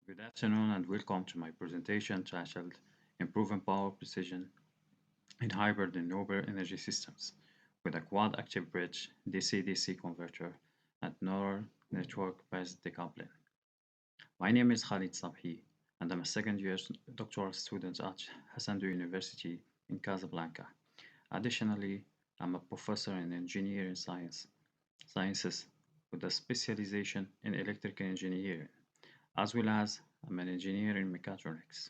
Good afternoon and welcome to my presentation titled Improving Power Precision in Hybrid Renewable Energy Systems with a Quad Active Bridge DC-DC converter and neural network-based decoupling. My name is Khalid Sabhi and I'm a second year doctoral student at Hassan II University in Casablanca. Additionally, I'm a professor in engineering sciences with a specialization in electrical engineering, as well as I'm an engineer in mechatronics.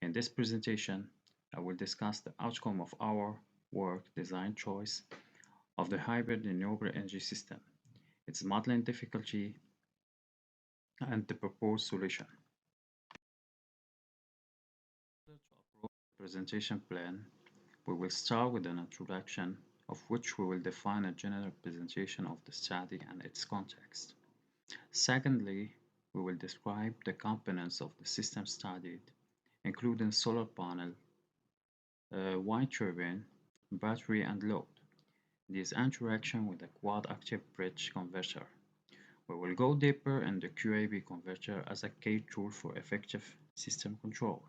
In this presentation, I will discuss the outcome of our work design choice of the hybrid renewable energy system, its modeling difficulty, and the proposed solution. To approach the presentation plan, we will start with an introduction, of which we will define a general presentation of the study and its context. Secondly, we will describe the components of the system studied, including solar panel, wind turbine, battery, and load. This interaction with the quad active bridge converter. We will go deeper in the QAB converter as a key tool for effective system control.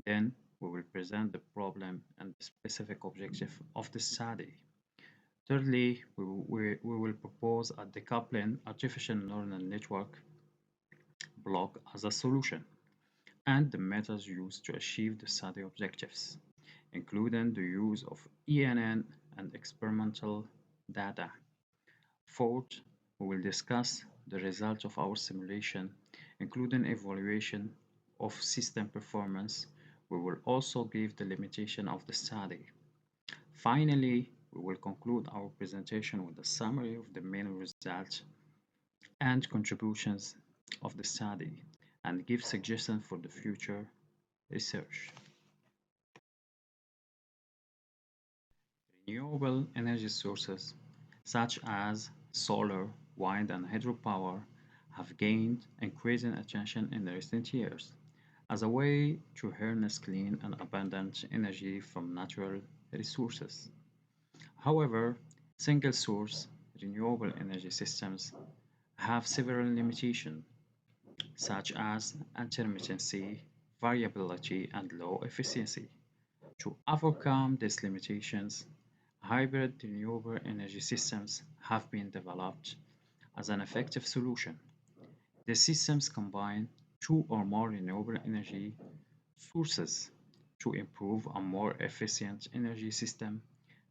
Then we will present the problem and the specific objective of the study. Thirdly, we will propose a decoupling artificial neural network block as a solution and the methods used to achieve the study objectives, including the use of ENN and experimental data. Fourth, we will discuss the results of our simulation, including evaluation of system performance. We will also give the limitation of the study. Finally, we will conclude our presentation with a summary of the main results and contributions of the study and give suggestions for the future research. Renewable energy sources such as solar, wind, and hydropower have gained increasing attention in the recent years as a way to harness clean and abundant energy from natural resources. However, single-source renewable energy systems have several limitations, such as intermittency, variability, and low efficiency. To overcome these limitations, hybrid renewable energy systems have been developed as an effective solution. The systems combine two or more renewable energy sources to improve a more efficient energy system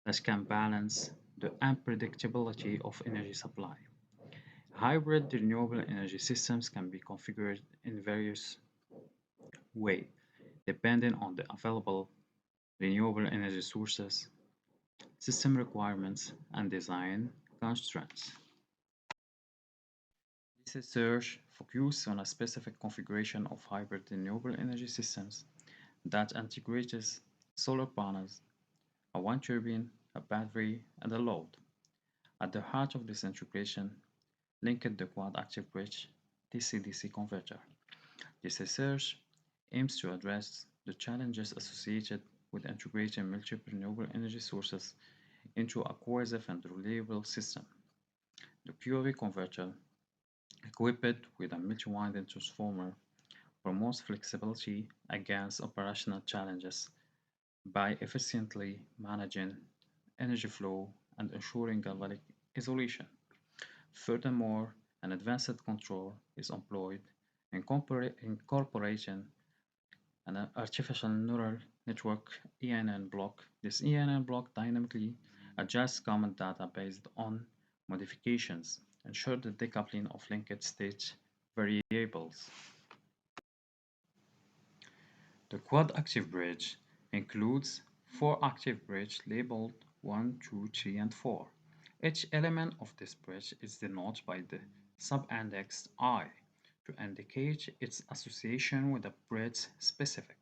that can balance the unpredictability of energy supply. Hybrid renewable energy systems can be configured in various ways depending on the available renewable energy sources, system requirements, and design constraints. This research focuses on a specific configuration of hybrid renewable energy systems that integrates solar panels, a wind turbine, a battery, and a load. At the heart of this integration, linked the quad active bridge DC-DC converter. This research aims to address the challenges associated with integrating multiple renewable energy sources into a cohesive and reliable system. The QAV converter, equipped with a multi-winding transformer, promotes flexibility against operational challenges by efficiently managing energy flow and ensuring galvanic isolation. Furthermore, an advanced control is employed in incorporating an artificial neural network ENN block. This ENN block dynamically adjusts common data based on modifications, ensure the decoupling of linked state variables. The quad active bridge includes four active bridges labeled 1, 2, 3, and 4. Each element of this bridge is denoted by the subindex I to indicate its association with the bridge specific.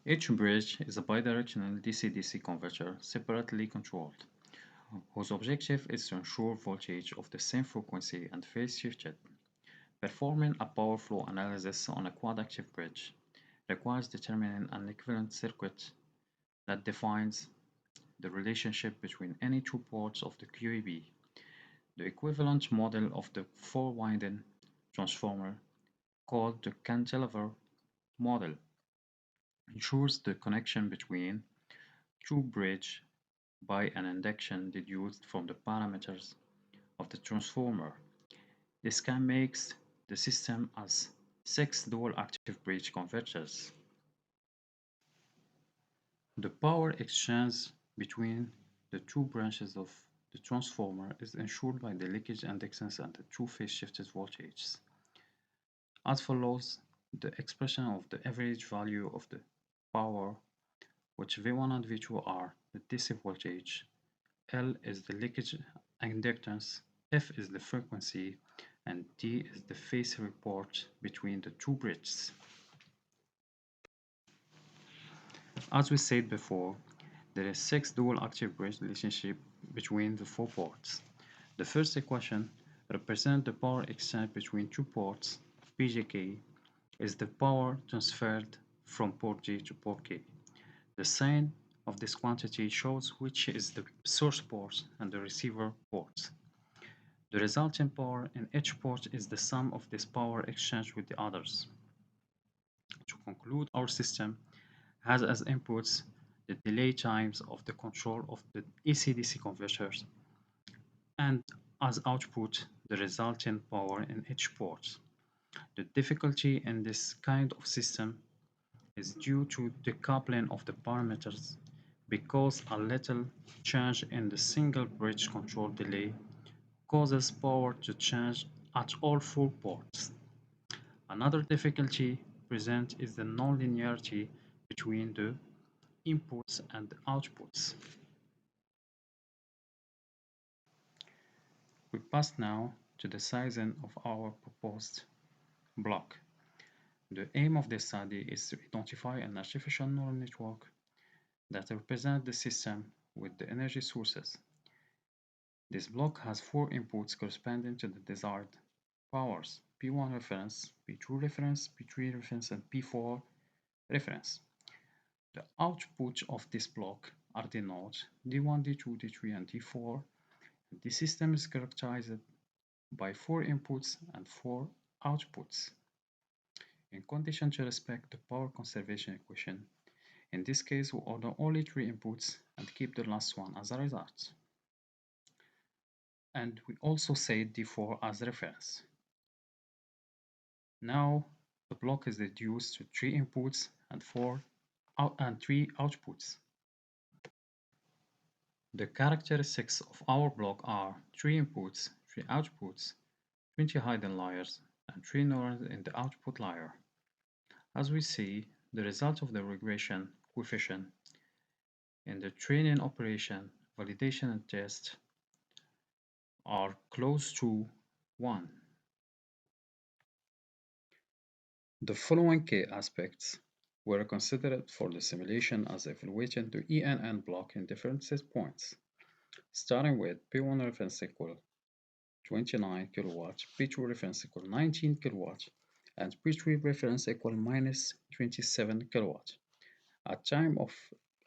Each bridge is a bidirectional DC-DC converter separately controlled, whose objective is to ensure voltage of the same frequency and phase shifted. Performing a power flow analysis on a quad-active bridge requires determining an equivalent circuit that defines the relationship between any two ports of the QEB. The equivalent model of the four-winding transformer, called the cantilever model, ensures the connection between two bridges by an induction deduced from the parameters of the transformer. This can make the system as six dual active bridge converters. The power exchange between the two branches of the transformer is ensured by the leakage inductance and the two-phase shifted voltages. As follows, the expression of the average value of the power, which V1 and V2 are the DC voltage, L is the leakage inductance, F is the frequency, and D is the phase report between the two bridges. As we said before, there is six dual active bridge relationship between the four ports. The first equation represents the power exchange between two ports. PGK is the power transferred from port G to port K. The sign of this quantity shows which is the source port and the receiver port. The resulting power in each port is the sum of this power exchange with the others. To conclude, our system has as inputs the delay times of the control of the AC-DC converters and as output the resulting power in each port. The difficulty in this kind of system is due to decoupling of the parameters because a little change in the single bridge control delay causes power to change at all four ports. Another difficulty present is the nonlinearity between the inputs and outputs. We pass now to the sizing of our proposed block. The aim of this study is to identify an artificial neural network that represents the system with the energy sources. This block has four inputs corresponding to the desired powers: P1 reference, P2 reference, P3 reference, and P4 reference. The output of this block are the nodes D1, D2, D3, and D4. The system is characterized by four inputs and four outputs. In condition to respect the power conservation equation, in this case we order only three inputs and keep the last one as a result. And we also say D4 as reference. Now the block is reduced to three inputs and three outputs. The characteristics of our block are three inputs, three outputs, 20 hidden layers, and three nodes in the output layer. As we see, the result of the regression coefficient in the training operation, validation, and test are close to 1. The following key aspects were considered for the simulation as evaluating the ENN block in different set points, starting with P1 reference equal 29 kW, P2 reference equal 19 kW, and P3 reference equal minus 27 kW. At time of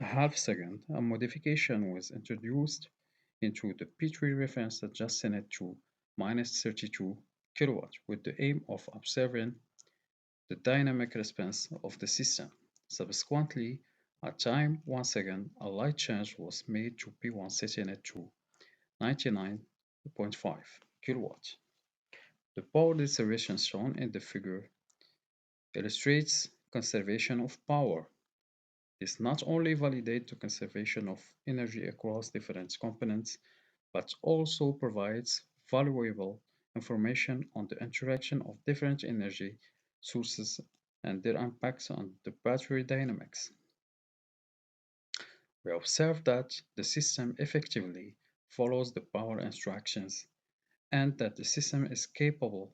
a half second, a modification was introduced into the P3 reference adjusting it to minus 32 kW with the aim of observing the dynamic response of the system. Subsequently, at time 1 second, a light change was made to P1 setting it to 99.5 kW. The power distribution shown in the figure illustrates conservation of power. This not only validates the conservation of energy across different components, but also provides valuable information on the interaction of different energy sources and their impacts on the battery dynamics. We observe that the system effectively follows the power instructions and that the system is capable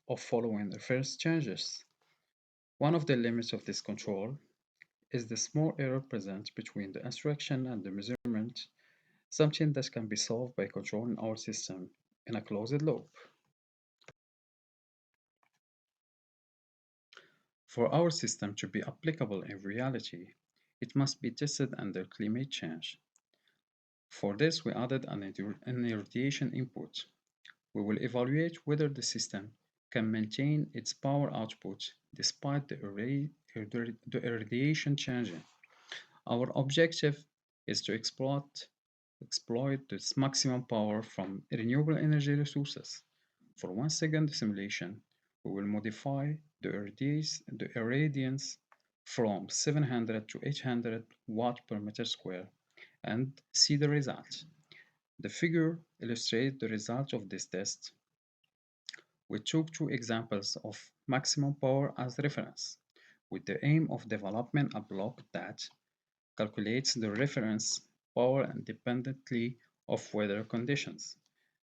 of following reference changes. One of the limits of this control is the small error present between the instruction and the measurement, something that can be solved by controlling our system in a closed loop. For our system to be applicable in reality, it must be tested under climate change. For this, we added an irradiation input. We will evaluate whether the system can maintain its power output despite the irradiation changing. Our objective is to exploit this maximum power from renewable energy resources. For 1 second simulation, we will modify the irradiance from 700 to 800 watt per meter square and see the result. The figure illustrates the result of this test. We took two examples of maximum power as reference, with the aim of developing a block that calculates the reference power independently of weather conditions.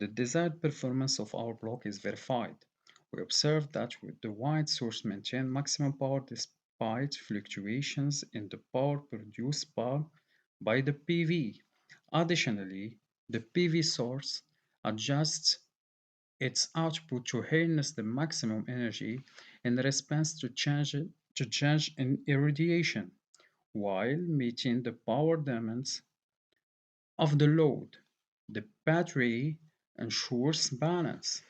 The desired performance of our block is verified. We observed that the wide source maintained maximum power despite fluctuations in the power produced by the PV. Additionally, the PV source adjusts its output to harness the maximum energy in response to change in irradiation while meeting the power demands of the load. The battery ensures balance.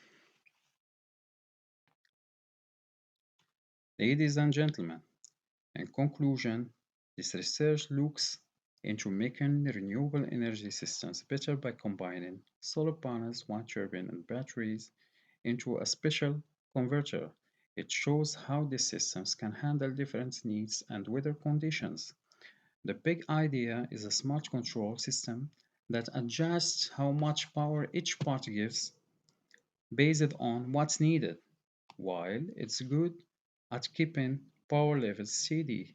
Ladies and gentlemen, in conclusion, this research looks into making renewable energy systems better by combining solar panels, wind turbine, and batteries into a special converter. It shows how these systems can handle different needs and weather conditions. The big idea is a smart control system that adjusts how much power each part gives based on what's needed. While it's good at keeping power levels steady,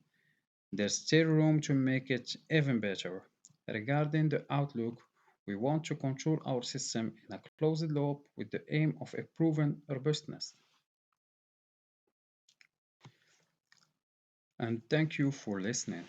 there's still room to make it even better. Regarding the outlook, we want to control our system in a closed loop with the aim of improving robustness. And thank you for listening.